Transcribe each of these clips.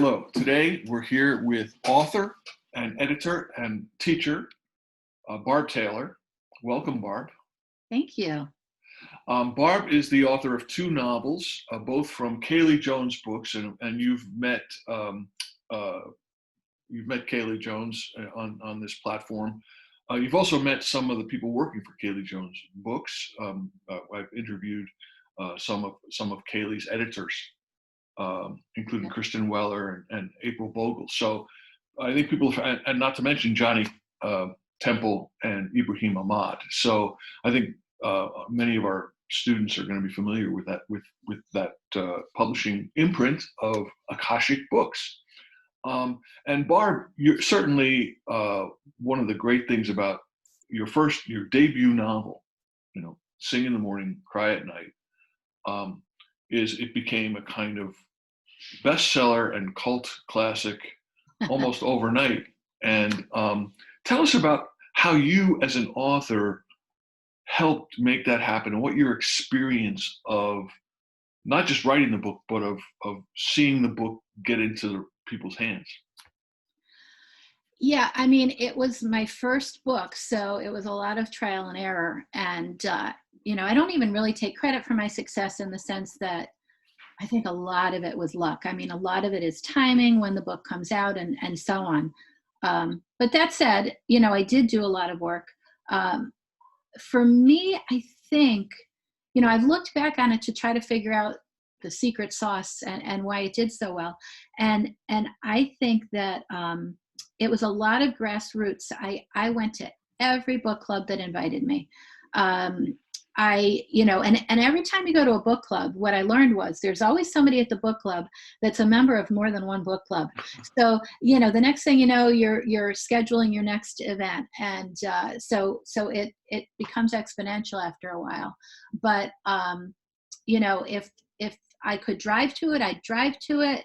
Hello. Today we're here with author and editor and teacher, Barb Taylor. Welcome, Barb. Thank you. Barb is the author of two novels, both from Kaylee Jones books, and uh, you've met Kaylee Jones on this platform. You've also met some of the people working for Kaylee Jones books. I've interviewed some of Kaylee's editors, including Kristen Weller and April Bogle. So I think people, and not to mention Johnny Temple and Ibrahim Ahmad. So I think many of our students are going to be familiar with that publishing imprint of Akashic Books. And Barb, you're certainly one of the great things about your debut novel, Sing in the Morning, Cry at Night, is it became a kind of bestseller and cult classic almost overnight. And tell us about how you as an author helped make that happen, and what your experience of not just writing the book, but of seeing the book get into people's hands. Yeah, I mean, it was my first book, so it was a lot of trial and error. And, I don't even really take credit for my success in the sense that I think a lot of it was luck. I mean, a lot of it is timing when the book comes out and so on. But that said, I did do a lot of work. For me, I think, I've looked back on it to try to figure out the secret sauce and why it did so well. And I think that it was a lot of grassroots. I went to every book club that invited me. And every time you go to a book club, what I learned was there's always somebody at the book club that's a member of more than one book club. So, the next thing you know, you're scheduling your next event. And so it becomes exponential after a while. But, if I could drive to it, I'd drive to it.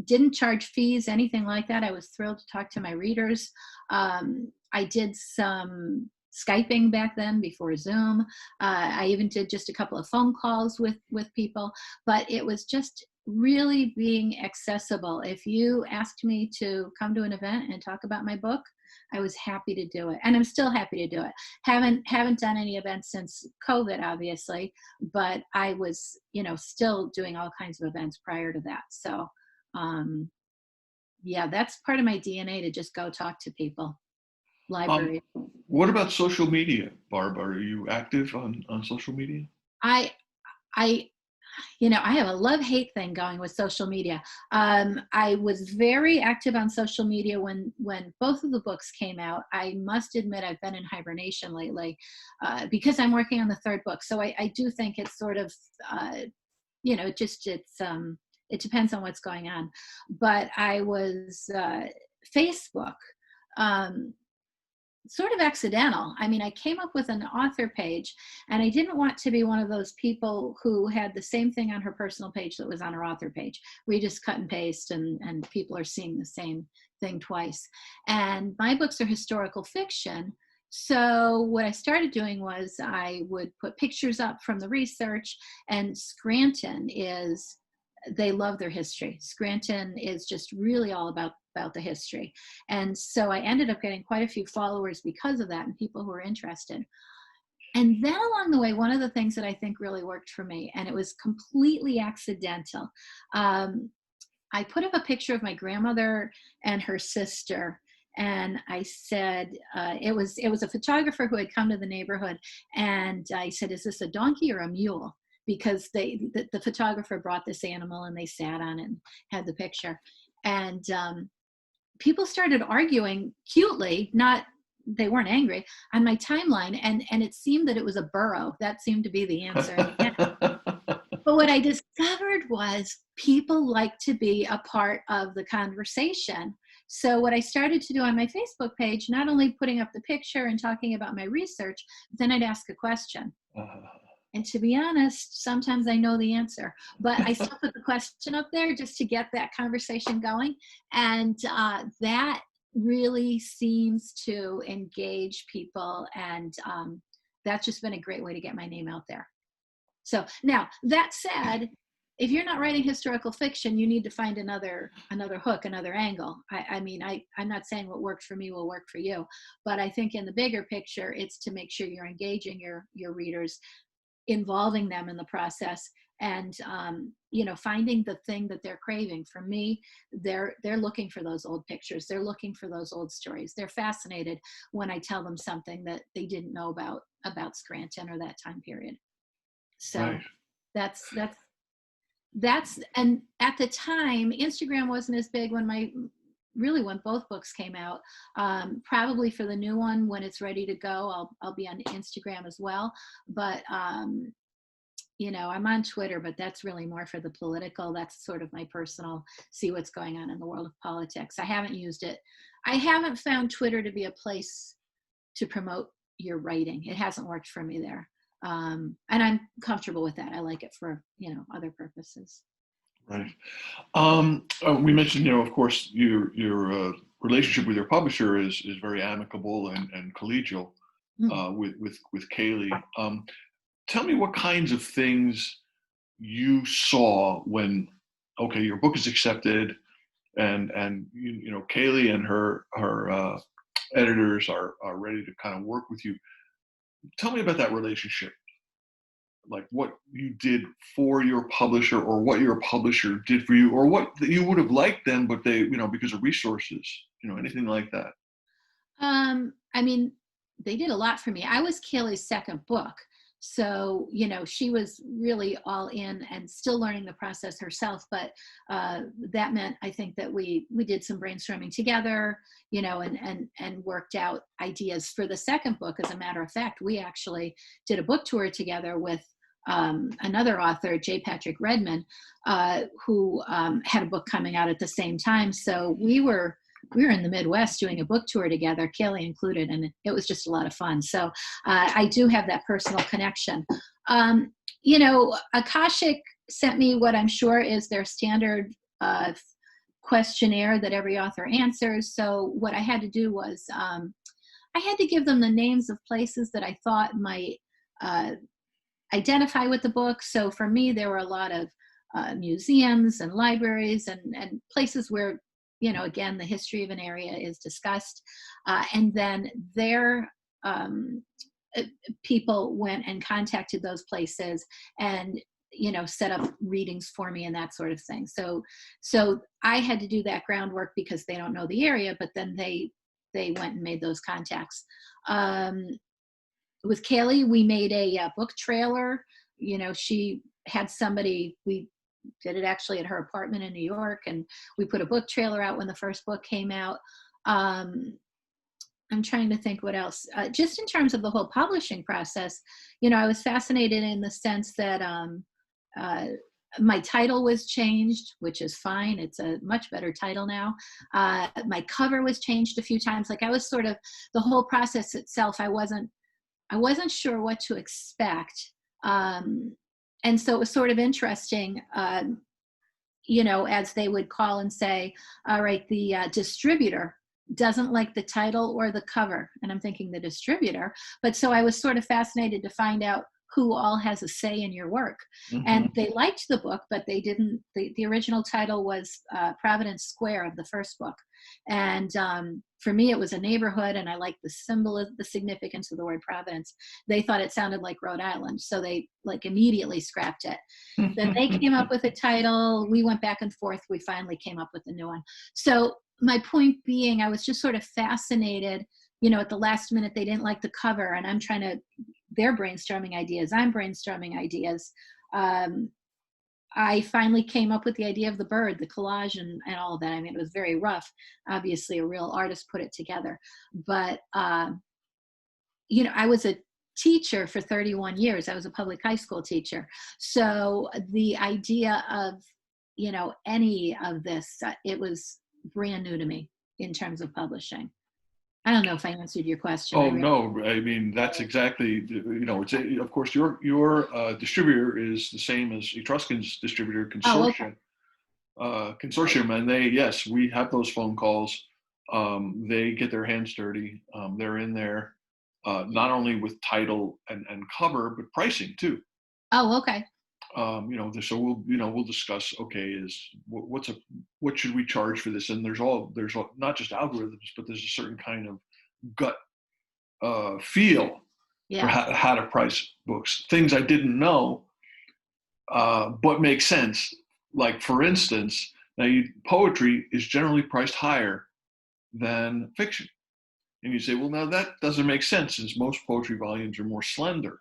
Didn't charge fees, anything like that. I was thrilled to talk to my readers. I did some Skyping back then before Zoom. I even did just a couple of phone calls with people, but it was just really being accessible. If you asked me to come to an event and talk about my book, I was happy to do it. And I'm still happy to do it. Haven't done any events since COVID, obviously, but I was, still doing all kinds of events prior to that. So, yeah, that's part of my DNA, to just go talk to people. Library. What about social media, Barb? Are you active on social media? I have a love-hate thing going with social media. I was very active on social media when both of the books came out. I must admit I've been in hibernation lately because I'm working on the third book. So I do think it's sort of, it depends on what's going on. But I was Facebook. Sort of accidental. I mean, I came up with an author page, and I didn't want to be one of those people who had the same thing on her personal page that was on her author page. We just cut and paste, and people are seeing the same thing twice. And my books are historical fiction. So what I started doing was I would put pictures up from the research, and Scranton they love their history. Scranton is just really all about the history. And so I ended up getting quite a few followers because of that, and people who were interested. And then along the way, one of the things that I think really worked for me, and it was completely accidental, I put up a picture of my grandmother and her sister. And I said, it was a photographer who had come to the neighborhood. And I said, is this a donkey or a mule? Because the photographer brought this animal, and they sat on it and had the picture. And people started arguing cutely, they weren't angry, on my timeline. And it seemed that it was a burro. That seemed to be the answer. But what I discovered was people like to be a part of the conversation. So what I started to do on my Facebook page, not only putting up the picture and talking about my research, but then I'd ask a question. And to be honest, sometimes I know the answer, but I still put the question up there just to get that conversation going. And that really seems to engage people. And that's just been a great way to get my name out there. So now, that said, if you're not writing historical fiction, you need to find another hook, another angle. I mean, I'm not saying what worked for me will work for you, but I think in the bigger picture, it's to make sure you're engaging your readers, involving them in the process, and finding the thing that they're craving. For me, they're looking for those old pictures, they're looking for those old stories, they're fascinated when I tell them something that they didn't know about Scranton or that time period. Right. So that's and at the time Instagram wasn't as big when both books came out. Probably for the new one, when it's ready to go, I'll be on Instagram as well. But I'm on Twitter, but that's really more for the political. That's sort of my personal, see what's going on in the world of politics. I haven't used it. I haven't found Twitter to be a place to promote your writing. It hasn't worked for me there. And I'm comfortable with that. I like it for, other purposes. Right. We mentioned, of course, your relationship with your publisher is very amicable and collegial with Kaylee. Tell me what kinds of things you saw when, okay, your book is accepted, and Kaylee and her editors are ready to kind of work with you. Tell me about that relationship, like what you did for your publisher, or what your publisher did for you, or what you would have liked them, but they, because of resources, anything like that. I mean, they did a lot for me. I was Kaylee's second book. So, she was really all in and still learning the process herself. But that meant, I think, that we did some brainstorming together, and worked out ideas for the second book. As a matter of fact, we actually did a book tour together with another author, J. Patrick Redman, who had a book coming out at the same time. So we were in the Midwest doing a book tour together, Kaylee included, and it was just a lot of fun. So I do have that personal connection. Akashic sent me what I'm sure is their standard questionnaire that every author answers. So what I had to do was I had to give them the names of places that I thought might identify with the book. So for me, there were a lot of museums and libraries and places where, again, the history of an area is discussed. And then their people went and contacted those places and, set up readings for me and that sort of thing. So I had to do that groundwork because they don't know the area, but then they went and made those contacts. With Kaylee, we made a book trailer. She had somebody, we did it actually at her apartment in New York, and we put a book trailer out when the first book came out. I'm trying to think what else. Just in terms of the whole publishing process, I was fascinated in the sense that my title was changed, which is fine. It's a much better title now. My cover was changed a few times. Like, I was sort of, the whole process itself, I wasn't sure what to expect. And so it was sort of interesting, as they would call and say, all right, the distributor doesn't like the title or the cover. And I'm thinking, the distributor. But so I was sort of fascinated to find out who all has a say in your work. Mm-hmm. And they liked the book, but they didn't. The original title was Providence Square of the first book. And for me, it was a neighborhood, and I liked the symbol of the significance of the word Providence. They thought it sounded like Rhode Island, so they immediately scrapped it. Then they came up with a title. We went back and forth. We finally came up with a new one. So my point being, I was just sort of fascinated. At the last minute, they didn't like the cover, and they're brainstorming ideas. I'm brainstorming ideas. I finally came up with the idea of the bird, the collage, and all of that. I mean, it was very rough. Obviously, a real artist put it together. But, I was a teacher for 31 years. I was a public high school teacher. So the idea of, any of this, it was brand new to me in terms of publishing. I don't know if I answered your question. Oh, no. I mean, that's exactly, it's of course, your distributor is the same as Etruscan's distributor, Consortium. Oh, okay. Consortium, and yes, we have those phone calls. They get their hands dirty. They're in there, not only with title and cover, but pricing too. Oh, okay. So we'll discuss, okay, what should we charge for this? And there's not just algorithms, but there's a certain kind of gut feel for Yeah. how to price books. Things I didn't know, but make sense. Like, for instance, poetry is generally priced higher than fiction. And you say, well, now that doesn't make sense, since most poetry volumes are more slender.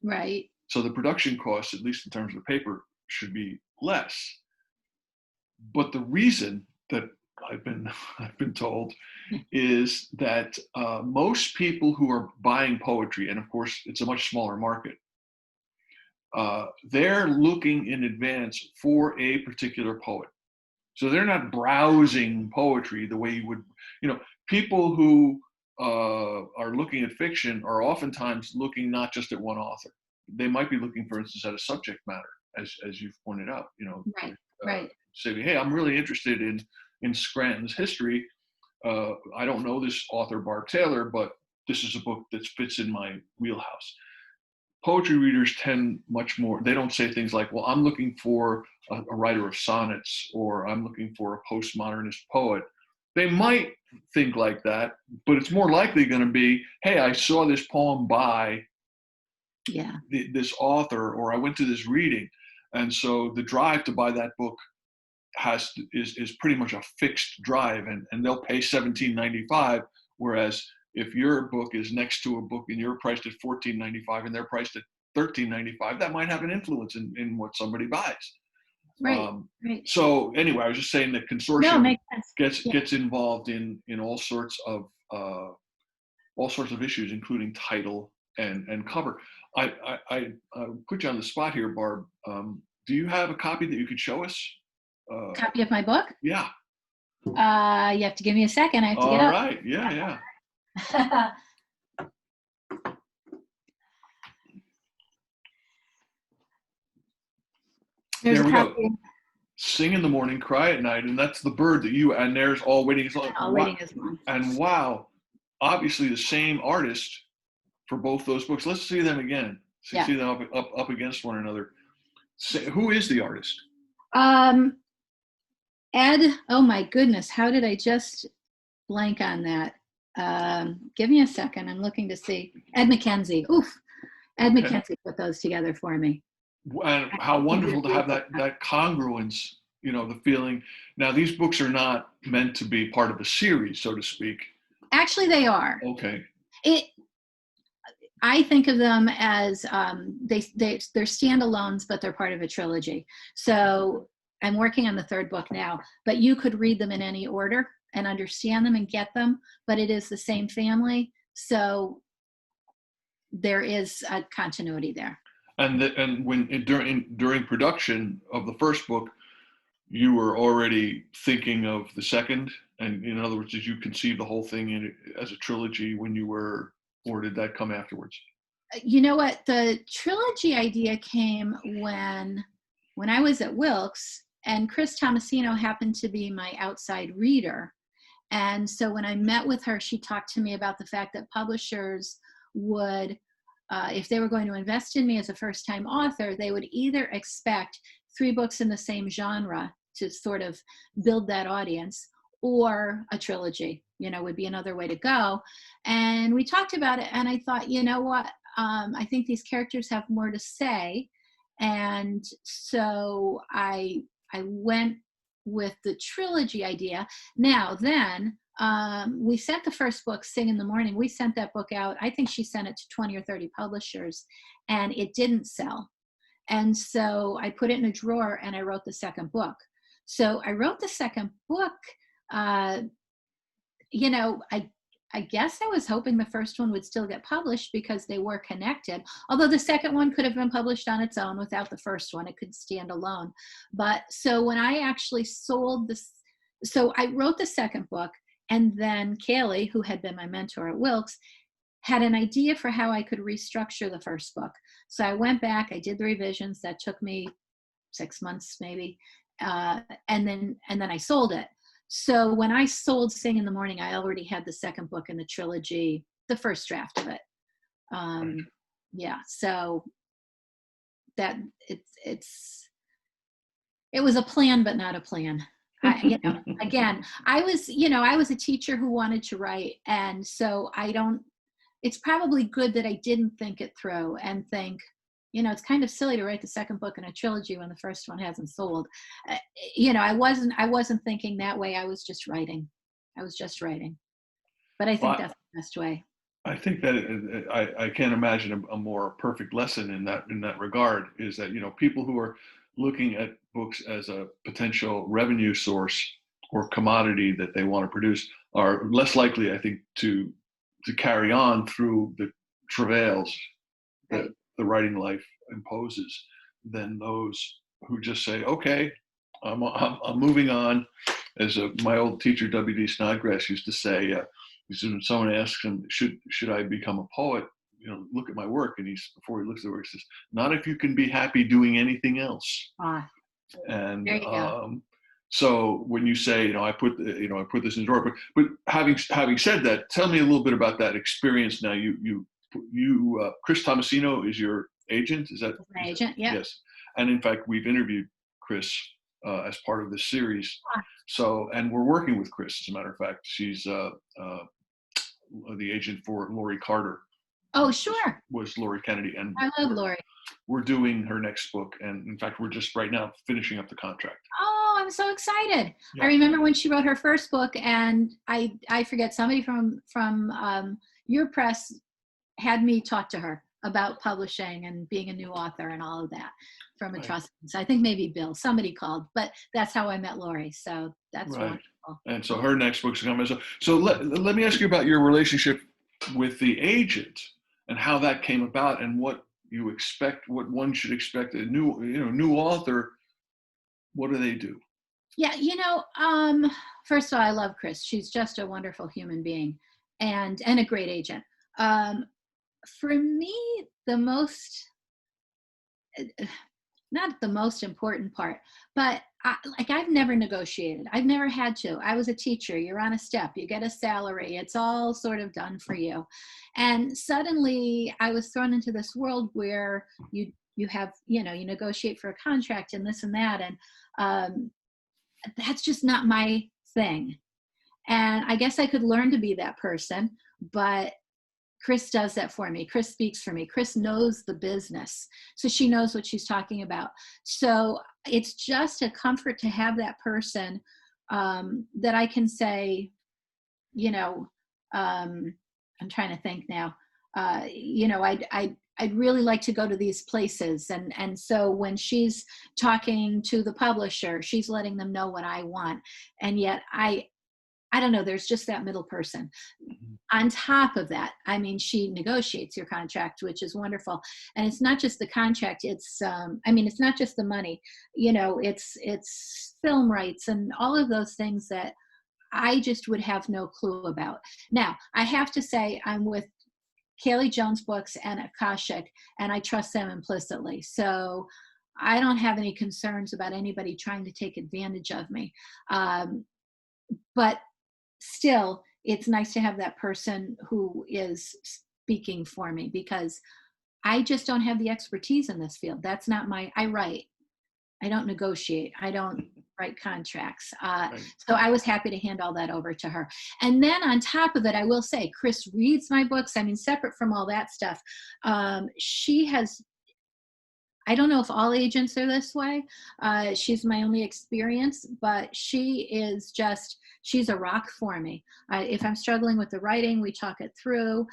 Right. So the production costs, at least in terms of paper, should be less. But the reason that I've been I've been told is that most people who are buying poetry, and of course it's a much smaller market, they're looking in advance for a particular poet. So they're not browsing poetry the way you would, people who are looking at fiction are oftentimes looking not just at one author. They might be looking, for instance, at a subject matter, as you've pointed out. Right. Right. Say, hey, I'm really interested in Scranton's history. I don't know this author, Barb Taylor, but this is a book that fits in my wheelhouse. Poetry readers tend much more, they don't say things like, well, I'm looking for a writer of sonnets, or I'm looking for a postmodernist poet. They might think like that, but it's more likely going to be, hey, I saw this poem by this author, or I went to this reading. And so the drive to buy that book is pretty much a fixed drive, and they'll pay $17.95, whereas if your book is next to a book and you're priced at $14.95 and they're priced at $13.95, that might have an influence in what somebody buys. Right. Right. So anyway, I was just saying that consortium gets Yeah. involved in all sorts of issues, including title and cover. I put you on the spot here, Barb. Do you have a copy that you could show us? Copy of my book? Yeah. You have to give me a second. I have to get All up. right. Yeah. There's There a we copy. go. Sing in the morning, cry at night, and that's the bird that you, and there's All Waiting Is Long. All Waiting Is Long. And wow, obviously the same artist for both those books. Let's see them again. See them up against one another. Who is the artist? Ed. Oh my goodness, how did I just blank on that? Give me a second. I'm looking to see. Ed McKenzie. Oof. Ed McKenzie put those together for me. And how wonderful to have that congruence, the feeling. Now, these books are not meant to be part of a series, so to speak. Actually, they are. Okay. I think of them as they're standalones, but they're part of a trilogy. So I'm working on the third book now, but you could read them in any order and understand them and get them, but it is the same family. So there is a continuity there. And when during production of the first book, you were already thinking of the second, and in other words, did you conceive the whole thing as a trilogy when you were, or did that come afterwards? You know what? The trilogy idea came when I was at Wilkes, and Chris Tomasino happened to be my outside reader. And so when I met with her, she talked to me about the fact that publishers would, if they were going to invest in me as a first-time author, they would either expect 3 books in the same genre to sort of build that audience, or a trilogy, would be another way to go. And we talked about it, and I thought, you know what? I think these characters have more to say. And so I went with the trilogy idea. Now then, we sent the first book, Sing in the Morning. We sent that book out. I think she sent it to 20 or 30 publishers, and it didn't sell. And so I put it in a drawer, and I wrote the second book. So I wrote the second book. I guess I was hoping the first one would still get published because they were connected. Although the second one could have been published on its own without the first one. It could stand alone. But so when I actually sold this, so I wrote the second book, and then Kaylee, who had been my mentor at Wilkes, had an idea for how I could restructure the first book. So I went back, I did the revisions. That took me 6 months maybe. And then I sold it. So when I sold Sing in the Morning, I already had the second book in the trilogy, the first draft of it. Yeah, so that it was a plan, but not a plan. Again, I was a teacher who wanted to write. And so it's probably good that I didn't think it through and think, it's kind of silly to write the second book in a trilogy when the first one hasn't sold. I wasn't thinking that way. I was just writing. But I think Well, that's the best way. I think that I can't imagine a more perfect lesson in that regard is that, people who are looking at books as a potential revenue source or commodity that they want to produce are less likely, I think, to carry on through the travails that the writing life imposes than those who just say, okay, I'm moving on. As my old teacher, W.D. Snodgrass, used to say, when someone asks him, should I become a poet? Look at my work. And before he looks at the work, he says, not if you can be happy doing anything else. And there you go. So when you say, I put this in the drawer, but having said that, tell me a little bit about that experience. Now, Chris Tomasino is your agent. Is that my agent? Yeah. Yes. And in fact, we've interviewed Chris as part of this series. So, and we're working with Chris, as a matter of fact. She's the agent for Lori Carter. Oh, sure. Was Lori Kennedy. And I love Lori. We're doing her next book. And in fact, we're just right now finishing up the contract. Oh, I'm so excited. Yeah. I remember when she wrote her first book, and I forget, somebody from your press had me talk to her about publishing and being a new author and all of that from a trust. I think maybe Bill, somebody called, but that's how I met Lori. So that's wonderful. And so her next book's coming. So let me ask you about your relationship with the agent and how that came about and what you expect, what one should expect. A new author, what do they do? Yeah, first of all, I love Chris. She's just a wonderful human being and a great agent. For me, not the most important part, but I've never negotiated. I've never had to. I was a teacher. You're on a step. You get a salary. It's all sort of done for you. And suddenly I was thrown into this world where you have, you negotiate for a contract and this and that. And that's just not my thing. And I guess I could learn to be that person, but Chris does that for me. Chris speaks for me. Chris knows the business. So she knows what she's talking about. So it's just a comfort to have that person that I can say, I'm trying to think now, I'd really like to go to these places. And so when she's talking to the publisher, she's letting them know what I want. And yet I don't know, there's just that middle person. Mm-hmm. On top of that, she negotiates your contract, which is wonderful. And it's not just the contract, it's not just the money, it's film rights and all of those things that I just would have no clue about. Now, I have to say I'm with Kaylee Jones Books and Akashic, and I trust them implicitly. So I don't have any concerns about anybody trying to take advantage of me. But still, it's nice to have that person who is speaking for me, because I just don't have the expertise in this field. That's not I write. I don't negotiate. I don't write contracts. So I was happy to hand all that over to her. And then on top of it, I will say, Chris reads my books. Separate from all that stuff, she has, I don't know if all agents are this way. She's my only experience, but she's a rock for me. If I'm struggling with the writing, we talk it through.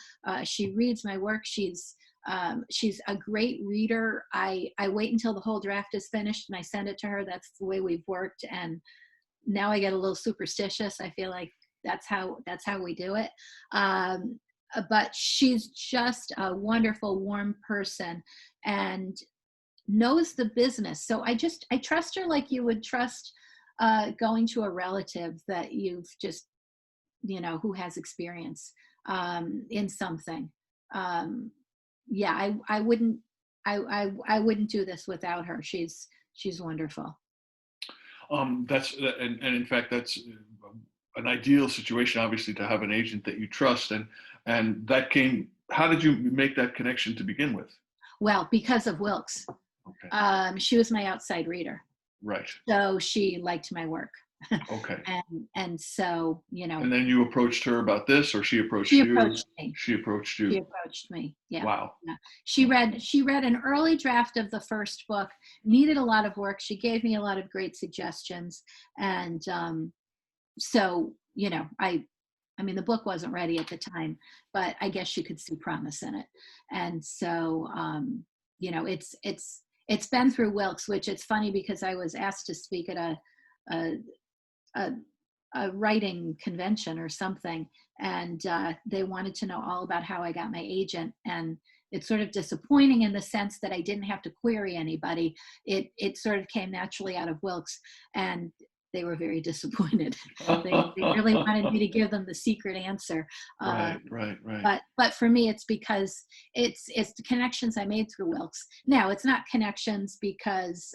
She reads my work. She's a great reader. I wait until the whole draft is finished and I send it to her. That's the way we've worked. And now I get a little superstitious. I feel like that's how we do it. But she's just a wonderful, warm person and knows the business. So I trust her like you would trust going to a relative that you've just, who has experience in something. Yeah, I wouldn't do this without her. She's wonderful. And in fact, that's an ideal situation, obviously, to have an agent that you trust. And that how did you make that connection to begin with? Well, because of Wilkes. Okay. She was my outside reader. Right. So she liked my work. Okay. And so, And then you approached her about this, or she approached she you? approached me. She approached She you. approached me. Yeah. Wow. Yeah. She read an early draft of the first book, needed a lot of work. She gave me a lot of great suggestions. And so, I mean, the book wasn't ready at the time, but I guess she could see promise in it. And so, it's been through Wilkes, which it's funny because I was asked to speak at a, a a writing convention or something, and they wanted to know all about how I got my agent. And it's sort of disappointing in the sense that I didn't have to query anybody. It sort of came naturally out of Wilkes, and they were very disappointed. They really wanted me to give them the secret answer. Right, right, right. But for me, it's because it's the connections I made through Wilkes. Now, it's not connections because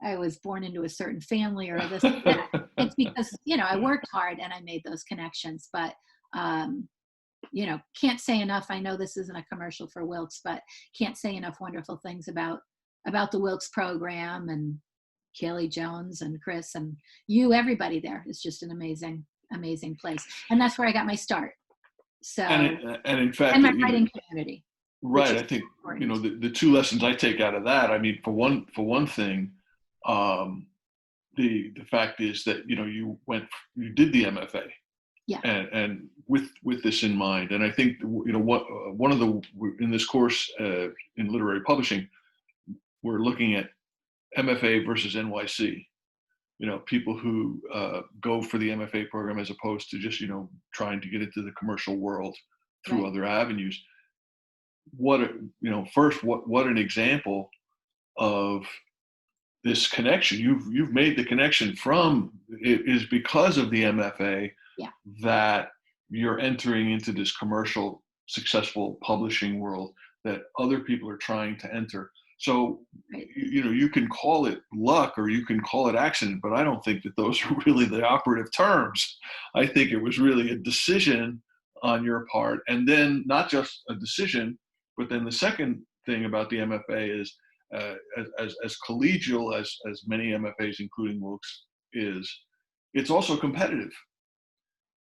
I was born into a certain family or this or that. It's because I worked hard and I made those connections. But can't say enough. I know this isn't a commercial for Wilkes, but can't say enough wonderful things about the Wilkes program and Kaylee Jones and Chris and you. Everybody there is just an amazing place, and that's where I got my start. So And in fact, and my writing community, which right. is I think important. the two lessons I take out of that. I mean, for one thing, the fact is that you did the MFA, Yeah. and with this in mind. And I think what one of the in this course in literary publishing, we're looking at MFA versus NYC. People who go for the MFA program as opposed to just trying to get into the commercial world through Right. other avenues. First, what an example of this connection. You've made the connection from it is because of the MFA Yeah. that you're entering into this commercial successful publishing world that other people are trying to enter. So Right. you can call it luck or you can call it accident, but I don't think that those are really the operative terms. I think it was really a decision on your part, and then not just a decision, but then the second thing about the MFA is as collegial as many MFAs, including Wilkes, is, it's also competitive.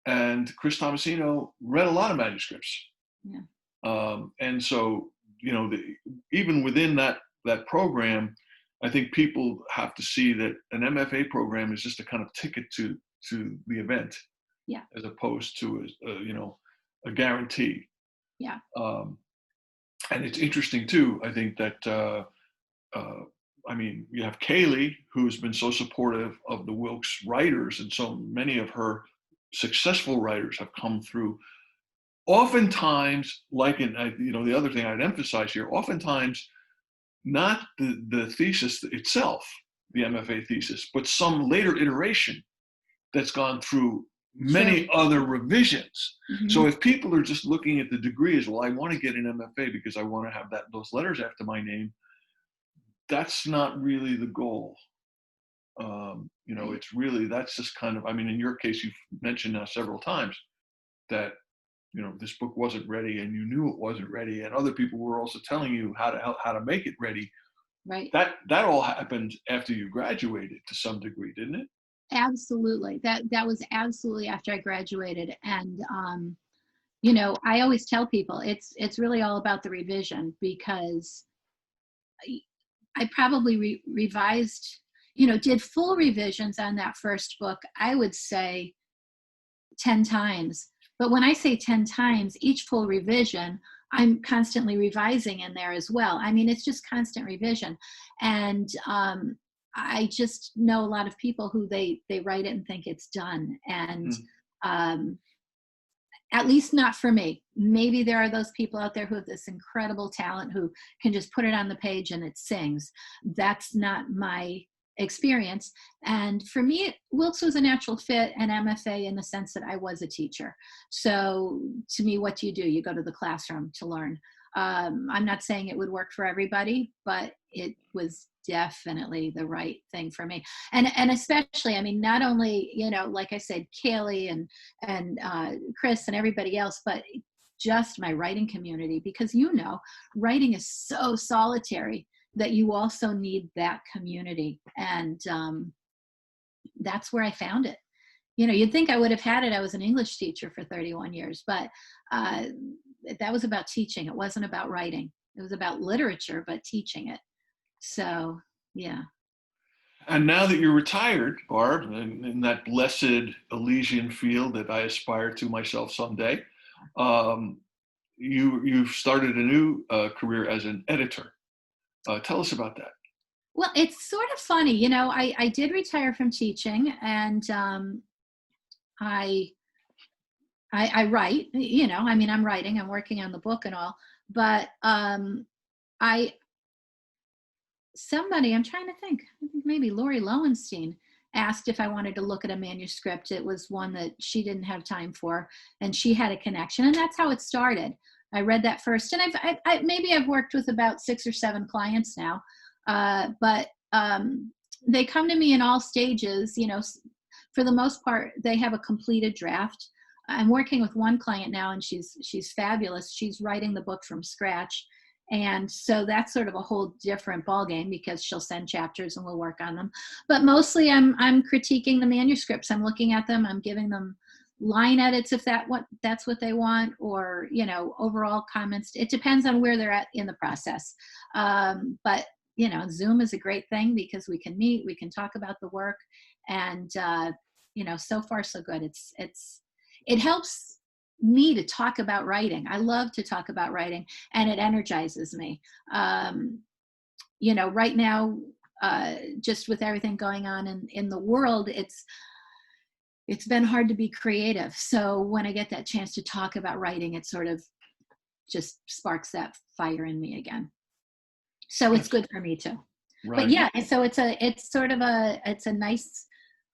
And Chris Tomasino read a lot of manuscripts. Yeah. And so, even within that program, I think people have to see that an MFA program is just a kind of ticket to the event, Yeah. as opposed to a guarantee. Yeah. And it's interesting too. I think that I mean, you have Kaylee, who's been so supportive of the Wilkes writers, and so many of her successful writers have come through. Oftentimes, the other thing I'd emphasize here, oftentimes not the thesis itself, the MFA thesis, but some later iteration that's gone through many other revisions. Mm-hmm. So if people are just looking at the degree as, well, I want to get an MFA because I want to have those letters after my name, that's not really the goal. It's really, that's just kind of, I mean, in your case, you've mentioned now several times that, this book wasn't ready and you knew it wasn't ready. And other people were also telling you how to make it ready. Right. That all happened after you graduated to some degree, didn't it? Absolutely. That was absolutely after I graduated. And, I always tell people it's really all about the revision, because I probably revised, did full revisions on that first book, I would say 10 times. But when I say 10 times, each full revision, I'm constantly revising in there as well. I mean, it's just constant revision. And I just know a lot of people who they write it and think it's done. And at least not for me. Maybe there are those people out there who have this incredible talent who can just put it on the page and it sings. That's not my experience. And for me, Wilkes was a natural fit, and MFA in the sense that I was a teacher. So to me, what do? You go to the classroom to learn. I'm not saying it would work for everybody, but it was definitely the right thing for me. And especially, I mean, not only, like I said, Kaylee and Chris and everybody else, but just my writing community, because, writing is so solitary. that you also need that community. And that's where I found it. You'd think I would have had it. I was an English teacher for 31 years, but that was about teaching. It wasn't about writing. It was about literature, but teaching it. So, yeah. And now that you're retired, Barb, in that blessed Elysian field that I aspire to myself someday, you've started a new career as an editor. Tell us about that. Well, it's sort of funny. I did retire from teaching, and I write. I'm writing. I'm working on the book and all. But somebody, I'm trying to think, I think maybe Lori Lowenstein asked if I wanted to look at a manuscript. It was one that she didn't have time for, and she had a connection, and that's how it started. I read that first, and I've worked with about 6 or 7 clients now, but they come to me in all stages. For the most part, they have a completed draft. I'm working with one client now, and she's fabulous. She's writing the book from scratch. And so that's sort of a whole different ballgame, because she'll send chapters and we'll work on them. But mostly I'm critiquing the manuscripts. I'm looking at them. I'm giving them line edits if that's what they want, or, overall comments. It depends on where they're at in the process. But, Zoom is a great thing because we can meet, we can talk about the work, and, so far so good. It helps me to talk about writing. I love to talk about writing, and it energizes me. Right now, just with everything going on in the world, it's been hard to be creative. So when I get that chance to talk about writing, it sort of just sparks that fire in me again. So it's good for me too. Right. But yeah, so it's a nice,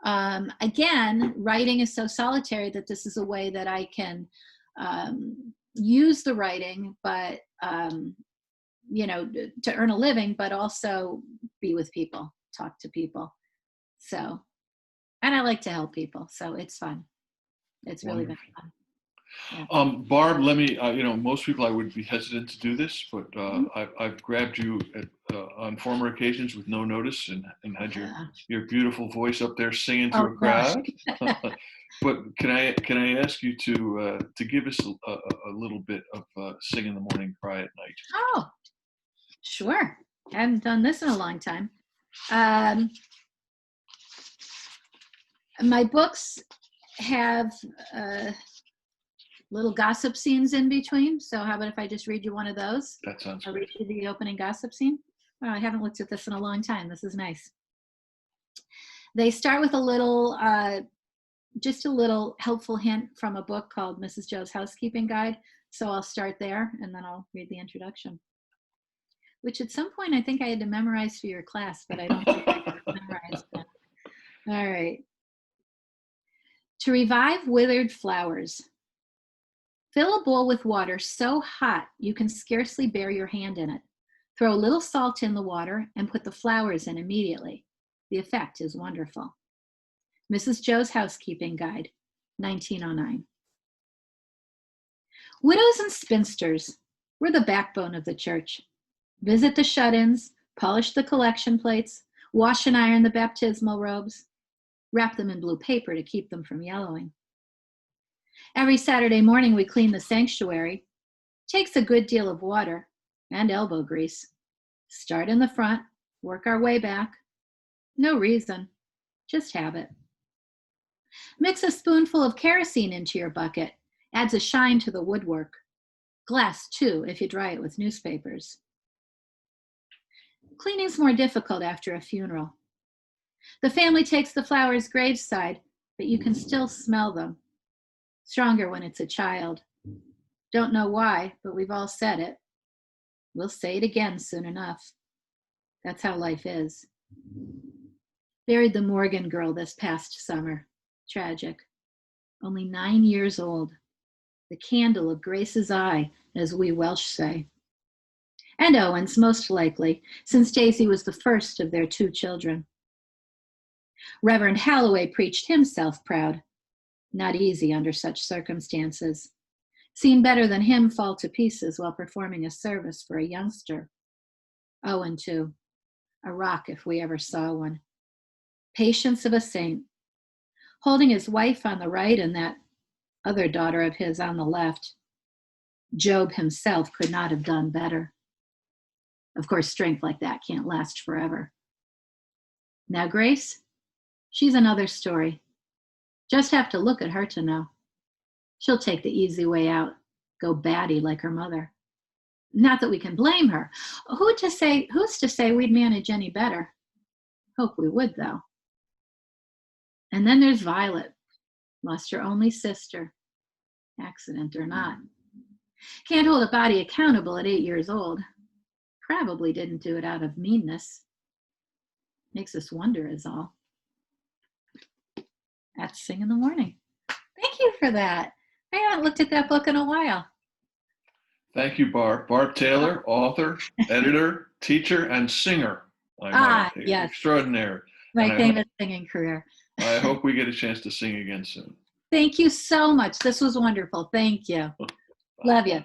again, writing is so solitary that this is a way that I can use the writing, but, to earn a living, but also be with people, talk to people. So, and I like to help people. So it's fun. It's really been fun. Yeah. Barb, let me, most people I would be hesitant to do this, but I've grabbed you on former occasions with no notice, and had your beautiful voice up there singing to a crowd. But can I ask you to give us a little bit of Sing in the Morning, Cry at Night? Oh, sure. I haven't done this in a long time. My books have little gossip scenes in between. So how about if I just read you one of those? That sounds I'll great. read you the opening gossip scene. Well, I haven't looked at this in a long time. This is nice. They start with just a little helpful hint from a book called Mrs. Joe's Housekeeping Guide. So I'll start there, and then I'll read the introduction, which at some point I think I had to memorize for your class, but I don't think I memorized that. All right. To revive withered flowers. Fill a bowl with water so hot you can scarcely bear your hand in it. Throw a little salt in the water and put the flowers in immediately. The effect is wonderful. Mrs. Joe's Housekeeping Guide, 1909. Widows and spinsters were the backbone of the church. Visit the shut-ins, polish the collection plates, wash and iron the baptismal robes, wrap them in blue paper to keep them from yellowing. Every Saturday morning we clean the sanctuary. Takes a good deal of water and elbow grease. Start in the front, work our way back. No reason, just habit. Mix a spoonful of kerosene into your bucket. Adds a shine to the woodwork. Glass too, if you dry it with newspapers. Cleaning's more difficult after a funeral. The family takes the flowers graveside, but you can still smell them. Stronger when it's a child. Don't know why, but we've all said it. We'll say it again soon enough. That's how life is. Buried the Morgan girl this past summer. Tragic. Only 9 years old. The candle of Grace's eye, as we Welsh say. And Owen's, most likely, since Daisy was the first of their 2 children. Reverend Halloway preached himself proud. Not easy under such circumstances. Seen better than him fall to pieces while performing a service for a youngster. Oh, and two, a rock if we ever saw one. Patience of a saint, holding his wife on the right and that other daughter of his on the left. Job himself could not have done better. Of course, strength like that can't last forever. Now, Grace, she's another story. Just have to look at her to know. She'll take the easy way out, go batty like her mother. Not that we can blame her. Who's to say we'd manage any better? Hope we would, though. And then there's Violet, lost her only sister, accident or not. Can't hold a body accountable at 8 years old. Probably didn't do it out of meanness. Makes us wonder is all. That's Sing in the Morning. Thank you for that. I haven't looked at that book in a while. Thank you, Barb. Barb Taylor, author, editor, teacher, and singer. Yes. Extraordinary. My famous singing career. I hope we get a chance to sing again soon. Thank you so much. This was wonderful. Thank you. Love you.